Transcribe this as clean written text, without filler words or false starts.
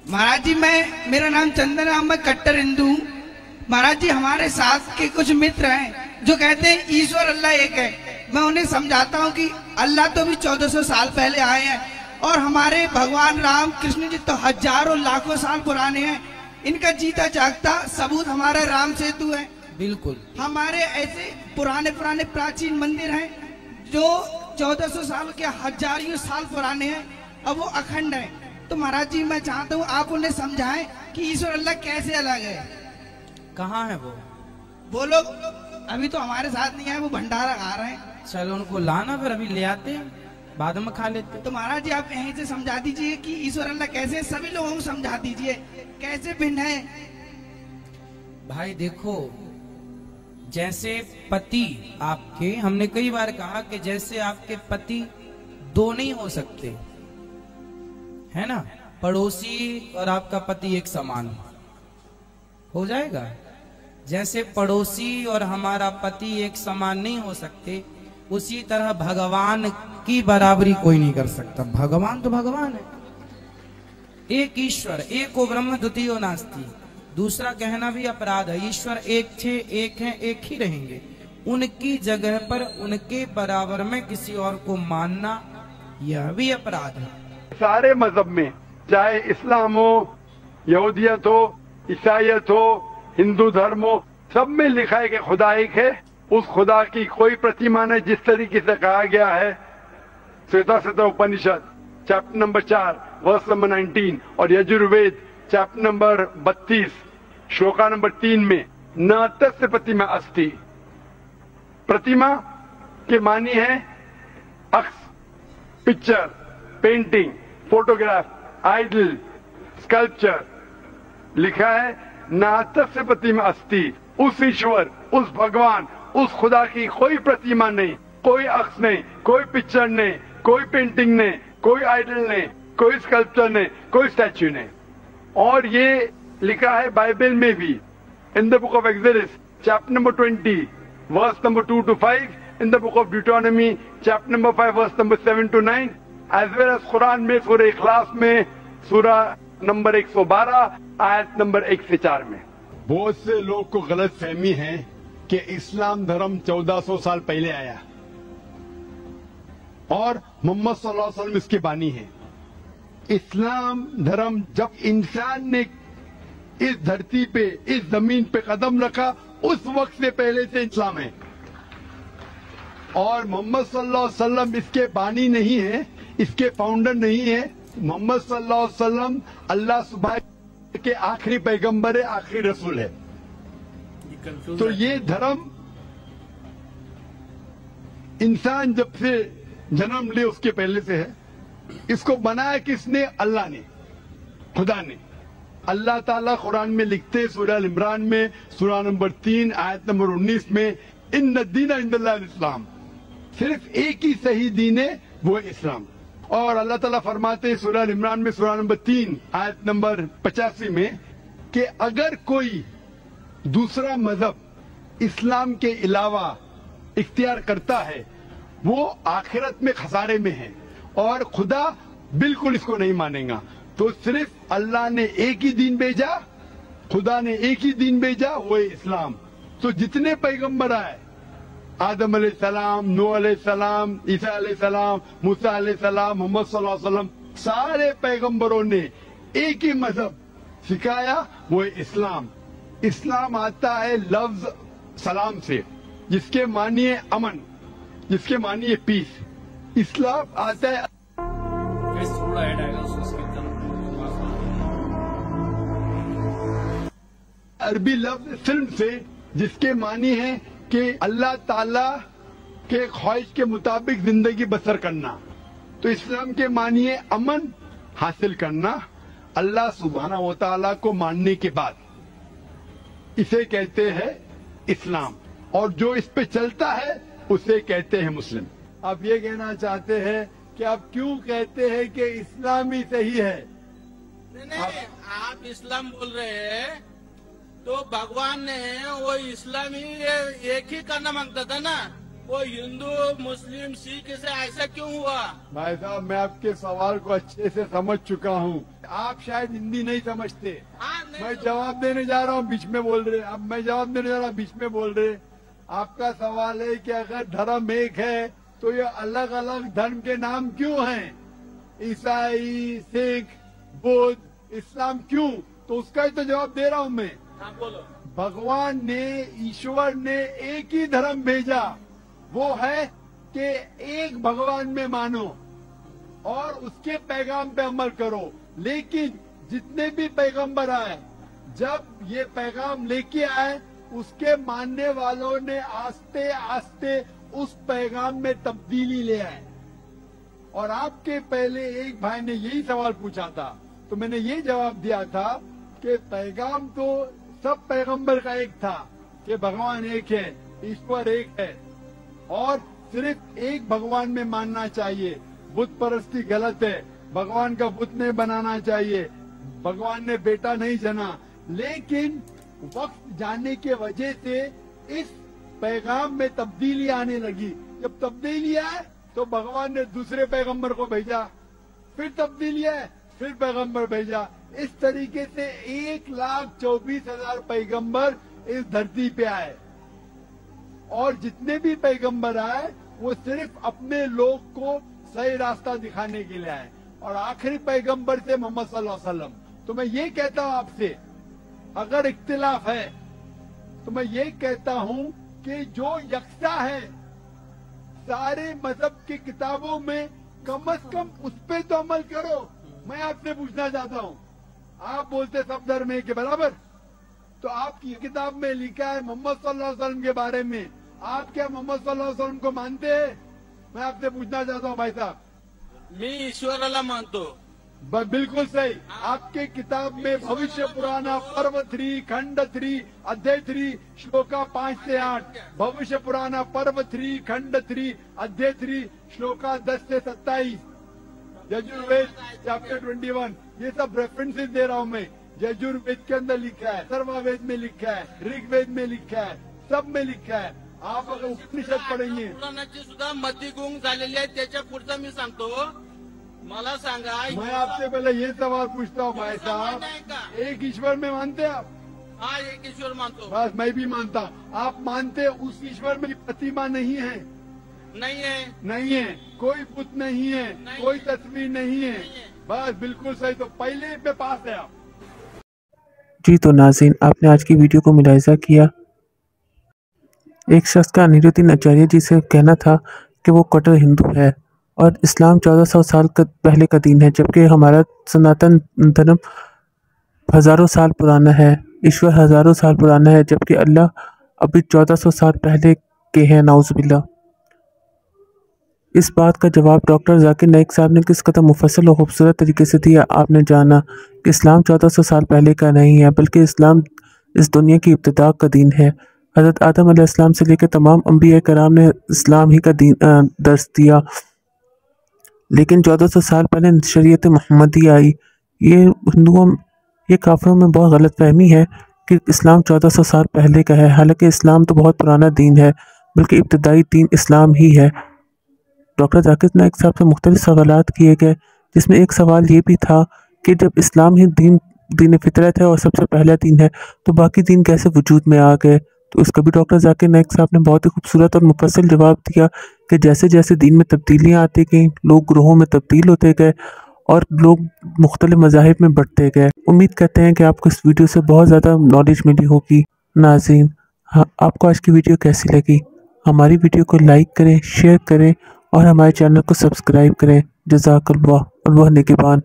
महाराज जी मेरा नाम चंदन है, मैं कट्टर हिंदू हूँ। महाराज जी हमारे साथ के कुछ मित्र हैं जो कहते हैं ईश्वर अल्लाह एक है। मैं उन्हें समझाता हूँ कि अल्लाह तो भी 1400 साल पहले आए हैं और हमारे भगवान राम कृष्ण जी तो हजारों लाखों साल पुराने हैं। इनका जीता जागता सबूत हमारा राम सेतु है। बिल्कुल हमारे ऐसे पुराने पुराने प्राचीन मंदिर हैं जो 1400 साल के हजारों साल पुराने हैं और वो अखंड हैं। तो महाराज जी मैं चाहता हूँ आप उन्हें समझाएं कि ईश्वर अल्लाह कैसे अलग है। कहाँ है वो लोग अभी तो हमारे साथ नहीं है, वो भंडारा खा रहे हैं। चलो उनको लाना, फिर अभी ले आते हैं, बाद में खा लेते। तो महाराज जी आप यहीं से समझा दीजिए कि ईश्वर अल्लाह कैसे है, सभी लोगों को समझा दीजिए कैसे भिन्न है। भाई देखो, जैसे पति आपके, हमने कई बार कहा कि जैसे आपके पति दो नहीं हो सकते, है ना, पड़ोसी और आपका पति एक समान हो जाएगा। जैसे पड़ोसी और हमारा पति एक समान नहीं हो सकते, उसी तरह भगवान की बराबरी कोई नहीं कर सकता। भगवान तो भगवान है, एक ईश्वर, एको ब्रह्म द्वितीयो नास्ति। दूसरा कहना भी अपराध है, ईश्वर एक थे, एक हैं, एक ही रहेंगे। उनकी जगह पर उनके बराबर में किसी और को मानना यह भी अपराध है। सारे मजहब में, चाहे इस्लाम हो, यहूदियत हो, ईसाईयत हो, हिंदू धर्म हो, सब में लिखा है कि खुदा एक है। उस खुदा की कोई प्रतिमा नहीं, जिस तरीके से कहा गया है श्वेता उपनिषद चैप्टर नंबर 4 वर्स नंबर 19 और Yajurveda chapter number 32 shloka number 3 में न तस्य प्रतिमा अस्ति। प्रतिमा के मानी है अक्स, picture, painting, photograph, idol, sculpture. लिखा है न तस्य प्रतिमा अस्ति। उस ईश्वर, उस भगवान, उस खुदा की कोई प्रतिमा नहीं, कोई अक्स नहीं, कोई पिक्चर नहीं, कोई पेंटिंग नहीं, कोई आइडल नहीं, कोई स्कल्पचर नहीं, कोई स्टैच्यू नहीं। और ये लिखा है बाइबल में भी, in the book of Exodus chapter number 20 verse number 2 to 5, in the book of Deuteronomy chapter number 5 verse number 7 to 9, as well as Quran में सूरह इखलास में सूरा नंबर 112 आयत नंबर 1 से 4 में। बहुत से लोग को गलत फहमी है कि इस्लाम धर्म 1400 साल पहले आया और मोहम्मद सल्लल्लाहु अलैहि वसल्लम इसके बानी है। इस्लाम धर्म जब इंसान ने इस धरती पे, इस जमीन पे कदम रखा, उस वक्त से पहले से इस्लाम है। और मोहम्मद सल्लल्लाहु अलैहि वसल्लम इसके बानी नहीं है, इसके फाउंडर नहीं है। मोहम्मद सल्लल्लाहु अलैहि वसल्लम अल्लाह सुब्हानहू के आखिरी पैगंबर है, आखिरी रसूल है। तो ये धर्म इंसान जब से जन्म ले उसके पहले से है। इसको बनाया किसने? अल्लाह ने, खुदा ने। अल्लाह ताला कुरान में लिखते, सूरह अल इमरान में सूरह नंबर 3 आयत नंबर 19 में, इन्न दीन इंदल्लाह इस्लाम, सिर्फ एक ही सही दीन है, वो है इस्लाम। और अल्लाह ताला फरमाते सूरह अल इमरान में सूरह नंबर 3 आयत नंबर 85 में कि अगर कोई दूसरा मजहब इस्लाम के अलावा इख्तियार करता है वो आखिरत में खसारे में है और खुदा बिल्कुल इसको नहीं मानेगा। तो सिर्फ अल्लाह ने एक ही दीन भेजा, खुदा ने एक ही दीन भेजा, वो है इस्लाम। तो जितने पैगंबर आए, आदम अलैहिस्सलाम, नूह अलैहिस्सलाम, ईसा अलैहिस्सलाम, मूसा अलैहिस्सलाम, मोहम्मद सल्लल्लाहु अलैहि वसल्लम, सारे पैगंबरों ने एक ही मजहब सिखाया, वो है इस्लाम। इस्लाम आता है लफ्ज सलाम से, जिसके मानी है अमन, जिसके मानी है पीस। इस्लाम आता है अरबी लफ्ज सिल्म से, जिसके मानी है कि अल्लाह ताला के ख्वाहिश के मुताबिक जिंदगी बसर करना। तो इस्लाम के मानी है अमन हासिल करना, अल्लाह सुब्हानहू व तआला को मानने के बाद। इसे कहते हैं इस्लाम, और जो इस पे चलता है उसे कहते हैं मुस्लिम। आप ये कहना चाहते हैं कि आप क्यों कहते हैं कि इस्लाम ही सही है? नहीं, आप इस्लाम बोल रहे हैं तो भगवान ने वो इस्लामी एक ही करना मांगता था ना, वो हिंदू मुस्लिम सिख से ऐसा क्यों हुआ? भाई साहब, मैं आपके सवाल को अच्छे से समझ चुका हूँ। आप शायद हिंदी नहीं समझते। हाँ, नहीं मैं तो- जवाब देने जा रहा हूँ, बीच में बोल रहे। अब मैं जवाब देने जा रहा हूँ, बीच में बोल रहे। आपका सवाल है कि अगर धर्म एक है तो ये अलग अलग धर्म के नाम क्यों हैं? ईसाई, सिख, बुद्ध, इस्लाम क्यों? तो उसका ही तो जवाब दे रहा हूँ मैं। हाँ, बोलो। भगवान ने, ईश्वर ने एक ही धर्म भेजा, वो है कि एक भगवान में मानो और उसके पैगाम पे अमल करो। लेकिन जितने भी पैगंबर आए, जब ये पैगाम लेके आए, उसके मानने वालों ने आस्ते आस्ते उस पैगाम में तब्दीली ले आए। और आपके पहले एक भाई ने यही सवाल पूछा था, तो मैंने ये जवाब दिया था कि पैगाम तो सब पैगंबर का एक था कि भगवान एक है, ईश्वर एक है और सिर्फ एक भगवान में मानना चाहिए। बुत परस्ती गलत है, भगवान का बुत नहीं बनाना चाहिए, भगवान ने बेटा नहीं जना। लेकिन वक्त जाने के वजह से इस पैगाम में तब्दीली आने लगी। जब तब्दीली आए तो भगवान ने दूसरे पैगंबर को भेजा, फिर तब्दीली आए, फिर पैगंबर भेजा। इस तरीके से 1,24,000 पैगंबर इस धरती पे आए और जितने भी पैगंबर आए वो सिर्फ अपने लोग को सही रास्ता दिखाने के लिए आए। और आखिरी पैगंबर थे मोहम्मद सल्लल्लाहु अलैहि वसल्लम। तो मैं ये कहता हूँ आपसे, अगर इख्तिलाफ है तो मैं ये कहता हूँ कि जो यकसा है सारे मजहब की किताबों में, कम से कम उस पे तो अमल करो। मैं आपसे पूछना चाहता हूँ, आप बोलते सब धर्म एक के बराबर, तो आपकी किताब में लिखा है मोहम्मद सल्लल्लाहु अलैहि वसल्लम के बारे में, आप क्या मोहम्मद सल्लल्लाहु अलैहि वसल्लम को मानते हैं? मैं आपसे पूछना चाहता हूँ भाई साहब। मी ईश्वराला मानतो। बिल्कुल सही। आपके किताब में भविष्य पुराना पर्व 3 खंड 3 अध्याय 3 श्लोका 5 से 8, भविष्य पुराना पर्व 3 खंड 3 अध्याय 3 श्लोका 10 से 27, यजुर्वेद चैप्टर 21, ये सब रेफरेंसेस दे रहा हूँ मैं। यजुर्वेद के अंदर लिखा है, सर्ववेद में लिखा है, ऋग्वेद में लिखा है, सब में लिखा है। आप अगर उपनिषद पढ़ेंगे, पुराणाची सुद्धा मध्यगुंग झालेली आहे, त्याच्या पुढचं मी सांगतो। मला सांगा, मैं आपसे पहले ये सवाल पूछता हूँ भाई साहब, एक ईश्वर में मानते हैं आप? हाँ, एक ईश्वर मानतो। बस मैं भी मानता। आप मानते उस ईश्वर में प्रतिमा नहीं है? नहीं है। नहीं है, कोई बुत नहीं है, नहीं कोई है। तस्वीर नहीं है। नहीं है। बस बिल्कुल सही। तो पहले पे पास है आप। जी तो नाज़रीन, आपने आज की वीडियो को मुलाहिज़ा किया। एक शख्स का अनिरुद्दीन आचार्य जी से कहना था कि वो कट्टर हिंदू है और इस्लाम 1400 साल पहले का दीन है, जबकि हमारा सनातन धर्म हज़ारों साल पुराना है, ईश्वर हज़ारों साल पुराना है, जबकि अल्लाह अभी 1400 साल पहले के हैं, नाउज़ुबिल्लाह। इस बात का जवाब डॉक्टर जाकिर नाइक साहब ने किस कदर मुफस्सल और खूबसूरत तरीके से दिया। आपने जाना कि इस्लाम 1400 साल पहले का नहीं है, बल्कि इस्लाम इस दुनिया की इब्तिदा का दीन है। हज़रत आदम अलैहिस्सलाम से लेकर तमाम अंबिया कराम ने इस्लाम ही का दीन दर्स दिया, लेकिन 1400 साल पहले शरीयत मोहम्मदी आई। ये काफिरों में बहुत गलत फहमी है कि इस्लाम 1400 साल पहले का है, हालांकि इस्लाम तो बहुत पुराना दीन है, बल्कि इब्तिदाई दीन इस्लाम ही है। डॉक्टर जाकिर नाइक साहब से मुख्तलिफ सवालात किए गए, जिसमें एक सवाल ये भी था कि जब इस्लाम ही दीन फितरत है और सबसे पहला दीन है, तो बाकी दीन कैसे वजूद में आ गए? तो इसका भी डॉक्टर जाकिर नाइक साहब ने बहुत ही खूबसूरत और मुफस्सल जवाब दिया कि जैसे जैसे दीन में तब्दीलियाँ आती गईं, लोग ग्रोहों में तब्दील होते गए और लोग मुख्तलिफ मज़ाहिब में बढ़ते गए। उम्मीद करते हैं कि आपको इस वीडियो से बहुत ज़्यादा नॉलेज मिली होगी। नाज़रीन, हाँ, आपको आज की वीडियो कैसी लगी? हमारी वीडियो को लाइक करें, शेयर करें और हमारे चैनल को सब्सक्राइब करें। जज़ाकल्लाह, अल्लाह निगहबान।